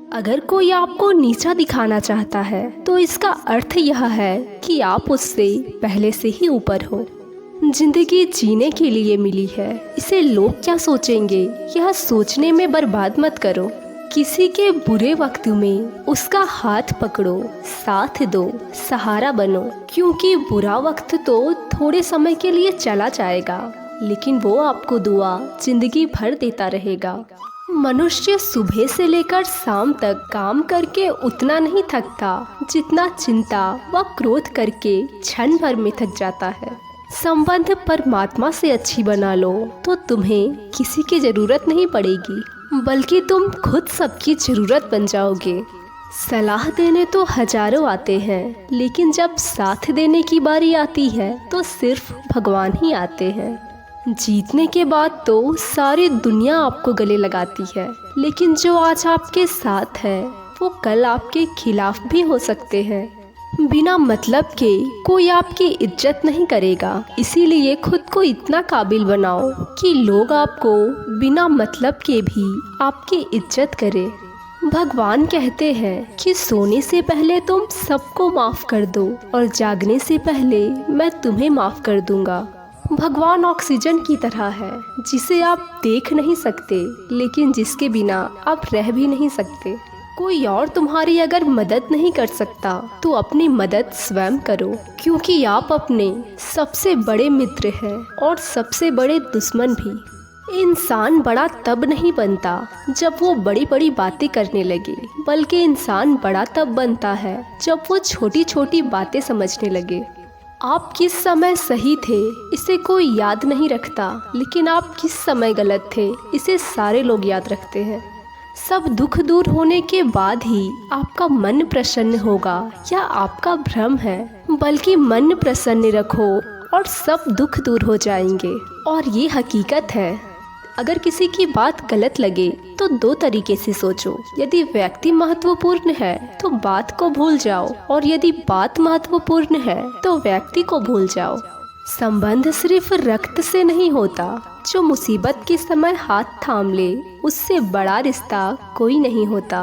अगर कोई आपको नीचा दिखाना चाहता है तो इसका अर्थ यह है कि आप उससे पहले से ही ऊपर हो। जिंदगी जीने के लिए मिली है, इसे लोग क्या सोचेंगे यह सोचने में बर्बाद मत करो। किसी के बुरे वक्त में उसका हाथ पकड़ो, साथ दो, सहारा बनो, क्योंकि बुरा वक्त तो थोड़े समय के लिए चला जाएगा, लेकिन वो आपको दुआ जिंदगी भर देता रहेगा। मनुष्य सुबह से लेकर शाम तक काम करके उतना नहीं थकता जितना चिंता व क्रोध करके क्षण भर में थक जाता है। संबंध परमात्मा से अच्छी बना लो तो तुम्हें किसी की जरूरत नहीं पड़ेगी, बल्कि तुम खुद सबकी जरूरत बन जाओगे। सलाह देने तो हजारों आते हैं, लेकिन जब साथ देने की बारी आती है तो सिर्फ भगवान ही आते हैं। जीतने के बाद तो सारी दुनिया आपको गले लगाती है, लेकिन जो आज आपके साथ है वो कल आपके खिलाफ भी हो सकते हैं। बिना मतलब के कोई आपकी इज्जत नहीं करेगा, इसीलिए खुद को इतना काबिल बनाओ कि लोग आपको बिना मतलब के भी आपकी इज्जत करें। भगवान कहते हैं कि सोने से पहले तुम सबको माफ़ कर दो और जागने से पहले मैं तुम्हें माफ़ कर दूंगा। भगवान ऑक्सीजन की तरह है जिसे आप देख नहीं सकते, लेकिन जिसके बिना आप रह भी नहीं सकते। कोई और तुम्हारी अगर मदद नहीं कर सकता तो अपनी मदद स्वयं करो, क्योंकि आप अपने सबसे बड़े मित्र हैं और सबसे बड़े दुश्मन भी। इंसान बड़ा तब नहीं बनता जब वो बड़ी बड़ी बातें करने लगे, बल्कि इंसान बड़ा तब बनता है जब वो छोटी छोटी बातें समझने लगे। आप किस समय सही थे इसे कोई याद नहीं रखता, लेकिन आप किस समय गलत थे इसे सारे लोग याद रखते हैं। सब दुख दूर होने के बाद ही आपका मन प्रसन्न होगा, या आपका भ्रम है? बल्कि मन प्रसन्न रखो और सब दुख दूर हो जाएंगे। और ये हकीकत है। अगर किसी की बात गलत लगे तो दो तरीके से सोचो। यदि व्यक्ति महत्वपूर्ण है तो बात को भूल जाओ, और यदि बात महत्वपूर्ण है तो व्यक्ति को भूल जाओ। संबंध सिर्फ रक्त से नहीं होता, जो मुसीबत के समय हाथ थाम ले उससे बड़ा रिश्ता कोई नहीं होता।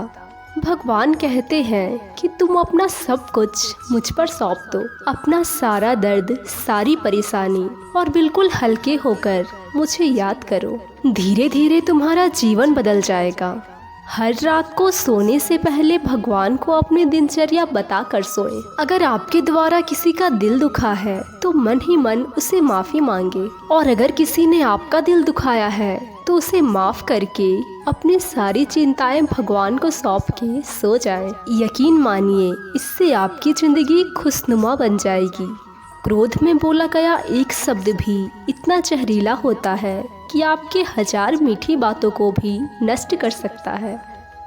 भगवान कहते हैं कि तुम अपना सब कुछ मुझ पर सौंप दो, अपना सारा दर्द, सारी परेशानी, और बिल्कुल हल्के होकर मुझे याद करो। धीरे धीरे तुम्हारा जीवन बदल जाएगा। हर रात को सोने से पहले भगवान को अपनी दिनचर्या बता कर सोए। अगर आपके द्वारा किसी का दिल दुखा है तो मन ही मन उसे माफ़ी मांगे, और अगर किसी ने आपका दिल दुखाया है तो उसे माफ़ करके अपनी सारी चिंताएं भगवान को सौंप के सो जाएं। यकीन मानिए, इससे आपकी ज़िंदगी खुशनुमा बन जाएगी। क्रोध में बोला गया एक शब्द भी इतना जहरीला होता है कि आपके हजार मीठी बातों को भी नष्ट कर सकता है।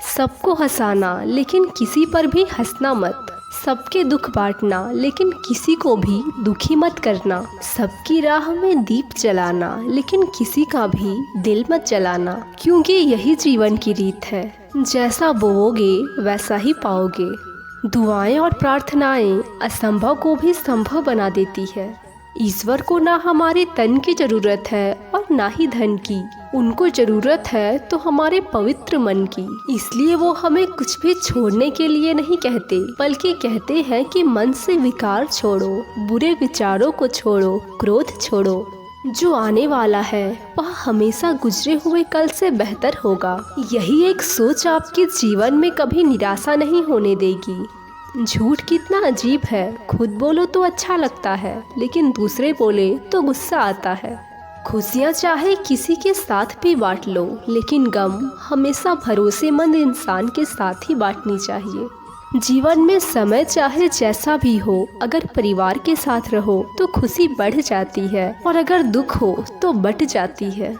सबको हंसाना, लेकिन किसी पर भी हंसना मत। सबके दुख बांटना, लेकिन किसी को भी दुखी मत करना। सबकी राह में दीप जलाना, लेकिन किसी का भी दिल मत जलाना, क्योंकि यही जीवन की रीत है। जैसा बोओगे वैसा ही पाओगे। दुआएं और प्रार्थनाएं असंभव को भी संभव बना देती है। ईश्वर को ना हमारे तन की जरूरत है और ना ही धन की, उनको जरूरत है तो हमारे पवित्र मन की। इसलिए वो हमें कुछ भी छोड़ने के लिए नहीं कहते, बल्कि कहते हैं कि मन से विकार छोड़ो, बुरे विचारों को छोड़ो, क्रोध छोड़ो। जो आने वाला है वह हमेशा गुजरे हुए कल से बेहतर होगा। यही एक सोच आपके जीवन में कभी निराशा नहीं होने देगी। झूठ कितना अजीब है, खुद बोलो तो अच्छा लगता है, लेकिन दूसरे बोले तो गुस्सा आता है। खुशियाँ चाहे किसी के साथ भी बांट लो, लेकिन गम हमेशा भरोसेमंद इंसान के साथ ही बांटनी चाहिए। जीवन में समय चाहे जैसा भी हो, अगर परिवार के साथ रहो तो खुशी बढ़ जाती है, और अगर दुख हो तो बट जाती है।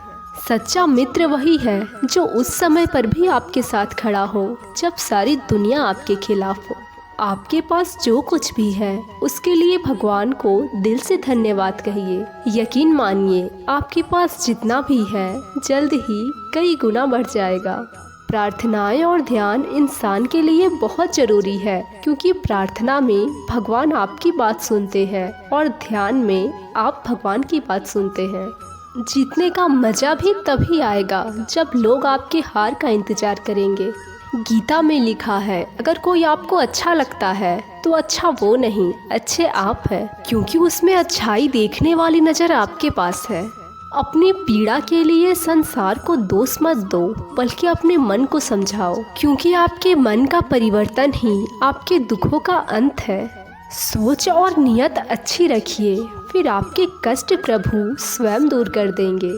सच्चा मित्र वही है जो उस समय पर भी आपके साथ खड़ा हो जब सारी दुनिया आपके खिलाफ हो। आपके पास जो कुछ भी है उसके लिए भगवान को दिल से धन्यवाद कहिए। यकीन मानिए, आपके पास जितना भी है जल्द ही कई गुना बढ़ जाएगा। प्रार्थनाएं और ध्यान इंसान के लिए बहुत ज़रूरी है, क्योंकि प्रार्थना में भगवान आपकी बात सुनते हैं और ध्यान में आप भगवान की बात सुनते हैं। जीतने का मज़ा भी तभी आएगा जब लोग आपके हार का इंतज़ार करेंगे। गीता में लिखा है, अगर कोई आपको अच्छा लगता है तो अच्छा वो नहीं, अच्छे आप है, क्योंकि उसमें अच्छाई देखने वाली नज़र आपके पास है। अपनी पीड़ा के लिए संसार को दोष मत दो, बल्कि अपने मन को समझाओ, क्योंकि आपके मन का परिवर्तन ही आपके दुखों का अंत है। सोच और नियत अच्छी रखिए, फिर आपके कष्ट प्रभु स्वयं दूर कर देंगे।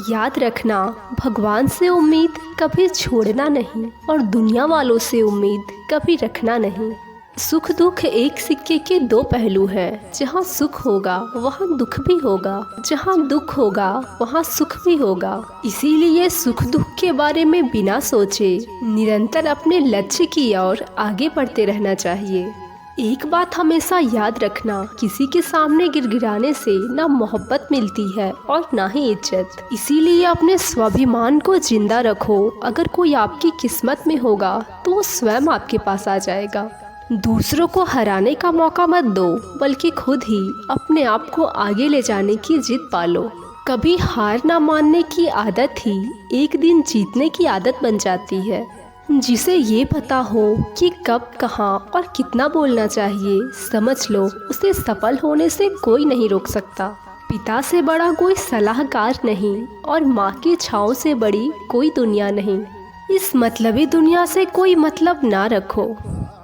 याद रखना, भगवान से उम्मीद कभी छोड़ना नहीं और दुनिया वालों से उम्मीद कभी रखना नहीं। सुख दुख एक सिक्के के दो पहलू हैं। जहाँ सुख होगा वहाँ दुख भी होगा, जहाँ दुख होगा वहाँ सुख भी होगा। इसीलिए सुख दुख के बारे में बिना सोचे निरंतर अपने लक्ष्य की ओर आगे बढ़ते रहना चाहिए। एक बात हमेशा याद रखना, किसी के सामने गिड़गिड़ाने से ना मोहब्बत मिलती है और ना ही इज्जत। इसीलिए अपने स्वाभिमान को जिंदा रखो। अगर कोई आपकी किस्मत में होगा तो वो स्वयं आपके पास आ जाएगा। दूसरों को हराने का मौका मत दो, बल्कि खुद ही अपने आप को आगे ले जाने की जिद पालो। कभी हार ना मानने की आदत ही एक दिन जीतने की आदत बन जाती है। जिसे ये पता हो कि कब, कहाँ और कितना बोलना चाहिए, समझ लो उसे सफल होने से कोई नहीं रोक सकता। पिता से बड़ा कोई सलाहकार नहीं और माँ की छाँव से बड़ी कोई दुनिया नहीं। इस मतलबी दुनिया से कोई मतलब ना रखो,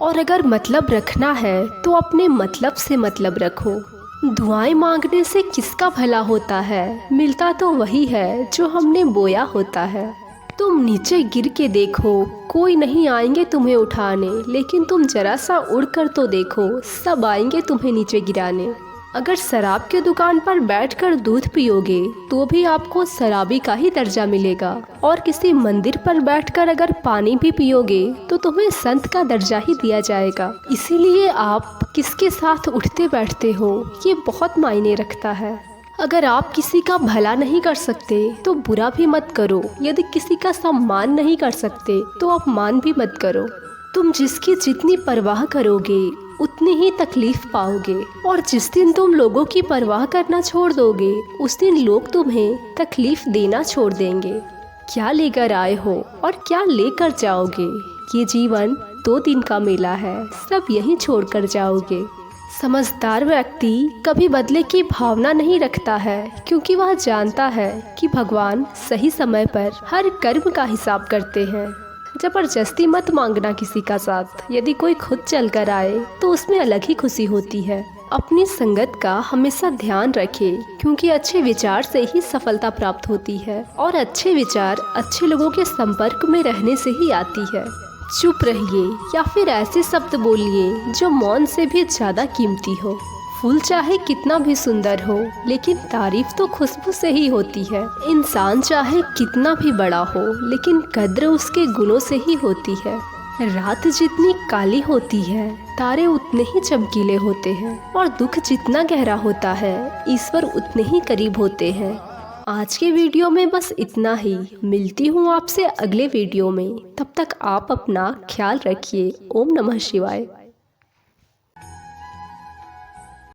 और अगर मतलब रखना है तो अपने मतलब से मतलब रखो। दुआएं मांगने से किसका भला होता है, मिलता तो वही है जो हमने बोया होता है। तुम नीचे गिर के देखो, कोई नहीं आएंगे तुम्हें उठाने, लेकिन तुम जरा सा उड़कर तो देखो, सब आएंगे तुम्हें नीचे गिराने। अगर शराब के दुकान पर बैठकर दूध पियोगे तो भी आपको शराबी का ही दर्जा मिलेगा, और किसी मंदिर पर बैठकर अगर पानी भी पियोगे तो तुम्हें संत का दर्जा ही दिया जाएगा। इसीलिए आप किसके साथ उठते बैठते हो ये बहुत मायने रखता है। अगर आप किसी का भला नहीं कर सकते तो बुरा भी मत करो। यदि किसी का सम्मान नहीं कर सकते तो अपमान भी मत करो। तुम जिसकी जितनी परवाह करोगे उतनी ही तकलीफ पाओगे, और जिस दिन तुम लोगों की परवाह करना छोड़ दोगे उस दिन लोग तुम्हें तकलीफ देना छोड़ देंगे। क्या लेकर आए हो और क्या लेकर जाओगे? ये जीवन 2 दिन का मेला है, सब यहीं छोड़कर जाओगे। समझदार व्यक्ति कभी बदले की भावना नहीं रखता है, क्योंकि वह जानता है कि भगवान सही समय पर हर कर्म का हिसाब करते हैं। जबरदस्ती मत मांगना किसी का साथ। यदि कोई खुद चल कर आए तो उसमें अलग ही खुशी होती है। अपनी संगत का हमेशा ध्यान रखें, क्योंकि अच्छे विचार से ही सफलता प्राप्त होती है, और अच्छे विचार अच्छे लोगों के संपर्क में रहने से ही आती है। चुप रहिए या फिर ऐसे शब्द बोलिए जो मौन से भी ज़्यादा कीमती हो। फूल चाहे कितना भी सुंदर हो, लेकिन तारीफ तो खुशबू से ही होती है। इंसान चाहे कितना भी बड़ा हो, लेकिन कद्र उसके गुणों से ही होती है। रात जितनी काली होती है, तारे उतने ही चमकीले होते हैं, और दुख जितना गहरा होता है, ईश्वर उतने ही करीब होते हैं। आज के वीडियो में बस इतना ही। मिलती हूँ आपसे अगले वीडियो में। तब तक आप अपना ख्याल रखिए। ओम नमः शिवाय।